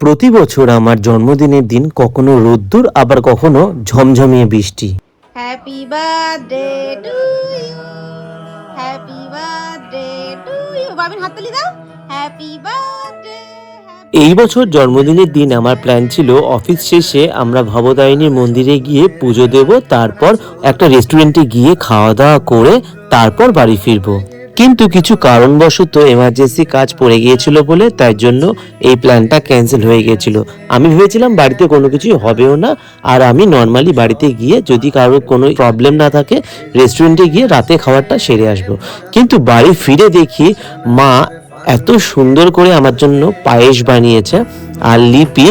প্রতি বছর আমার জন্মদিনের দিন কখনো রোদ্দুর আবার কখনো ঝমঝমিয়ে বৃষ্টি। Happy birthday to you, happy birthday to you. Babin হাততালি দাও। Happy birthday. এই বছর জন্মদিনের দিন আমার প্ল্যান ছিল অফিস শেষে আমরা ভবতারিণীর মন্দিরে গিয়ে পুজো দেব, তারপর একটা রেস্টুরেন্টে গিয়ে খাওয়া দাওয়া করে তারপর বাড়ি ফিরবো। কিন্তু কিছু কারণবশত এমার্জেন্সি কাজ পড়ে গিয়েছিল বলে তাই জন্য এই প্ল্যানটা ক্যান্সেল হয়ে গিয়েছিল। আমি ভেবেছিলাম বাড়িতে কোনো কিছুই হবেও না, আর আমি নর্মালি বাড়িতে গিয়ে যদি কারোর কোনো প্রবলেম না থাকে রেস্টুরেন্টে গিয়ে রাতে খাবারটা সেরে আসবো। কিন্তু বাড়ি ফিরে দেখি মা এত সুন্দর করে আমার জন্য পায়েস বানিয়েছে, আর লিপি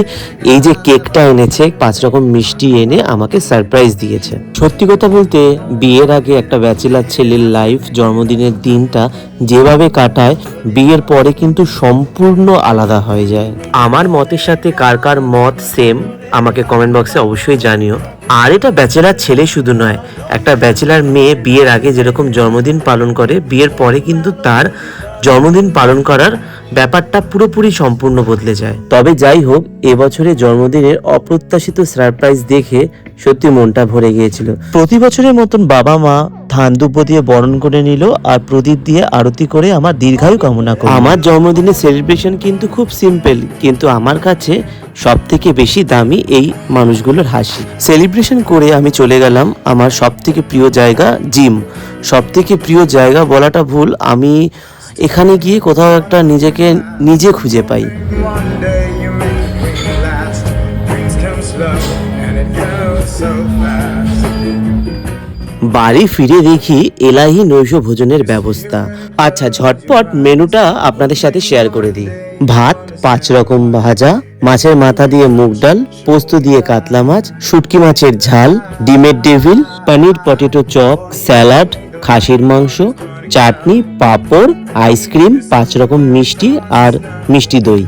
এই যে কেকটা এনেছে 5 রকম মিষ্টি এনে আমাকে সারপ্রাইজ দিয়েছে। সত্যি কথা বলতে বিয়ের আগে একটা ব্যাচেলার ছেলের লাইফ জন্মদিনের দিনটা যেভাবে কাটায় বিয়ের পরে কিন্তু সম্পূর্ণ আলাদা হয়ে যায়। আমার মতের সাথে কার কার মত সেম আমাকে কমেন্ট বক্সে অবশ্যই জানিও। আর এটা ব্যাচেলার ছেলে শুধু নয়, একটা ব্যাচেলার মেয়ে বিয়ের আগে যেরকম জন্মদিন পালন করে বিয়ের পরে কিন্তু তার জন্মদিন পালন করার ব্যাপারটা পুরোপুরি সম্পূর্ণ বদলে যায়। তবে যাই হোক, এবছরে জন্মদিনের অপ্রত্যাশিত সারপ্রাইজ দেখে সত্যি মনটা ভরে গিয়েছিল। প্রতি বছরের মতন বাবা মা ধান দুব্য দিয়ে বরণ করে নিল আর প্রদীপ দিয়ে আরতি করে আমার দীর্ঘায়ু কামনা করল। আমার জন্মদিনের সেলিব্রেশন কিন্তু খুব সিম্পল, কিন্তু আমার কাছে সব থেকে বেশি দামি এই মানুষগুলোর হাসি। সেলিব্রেশন করে আমি চলে গেলাম আমার সব থেকে প্রিয় জায়গা জিম। সব থেকে প্রিয় জায়গা বলাটা ভুল, আমি এখানে গিয়ে কোথাও একটা নিজেকে নিজে খুঁজে পাই। বাড়ি ফিরে দেখি এলাহি নৈশ ভোজনের ব্যবস্থা। আচ্ছা, ঝটপট মেনুটা আপনাদের সাথে শেয়ার করে দিই। ভাত, 5 রকম ভাজা, মাছের মাথা দিয়ে মুগ ডাল, পোস্ত দিয়ে কাতলা মাছ, শুটকি মাছের ঝাল, ডিমের ডেভিল, পনির পটেটো চপ, স্যালাড, খাসির মাংস, চাটনি, পাঁপড়, আইসক্রিম, 5 রকম মিষ্টি আর মিষ্টি দই।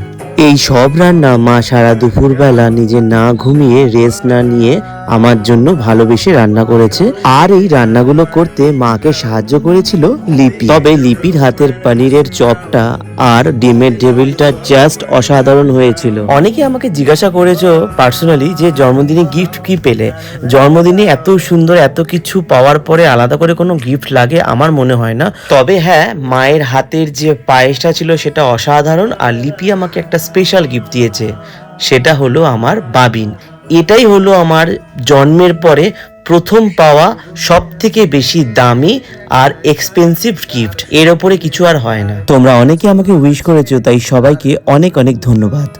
এই সব রান্না মা সারা দুপুরবেলা নিজে না ঘুমিয়ে রেস্ট না নিয়ে আমার জন্য ভালোবেসে রান্না করেছে। আর এই রান্নাগুলো করতে মাকে সাহায্য করেছিল লিপি। তবে লিপির হাতের পনিরের চপটা আর ডিমের ডেভিলটা জাস্ট অসাধারণ হয়েছিল। অনেকে আমাকে জিজ্ঞাসা করেছো পার্সোনালি যে জন্মদিনে গিফট কি পেলে। জন্মদিনে এত সুন্দর এত কিছু পাওয়ার পরে আলাদা করে কোনো গিফট লাগে আমার মনে হয় না। তবে হ্যাঁ, মায়ের হাতের যে পায়েসটা ছিল সেটা অসাধারণ, আর লিপি আমাকে একটা স্পেশাল গিফট দিয়েছে, সেটা হলো আমার বাবিন। এটাই হলো আমার জন্মের পরে প্রথম পাওয়া সব থেকে বেশি দামি আর এক্সপেন্সিভ গিফট। এর ওপরে কিছু আর হয় না। তোমরা অনেকে আমাকে উইশ করেছো, তাই সবাইকে অনেক অনেক ধন্যবাদ।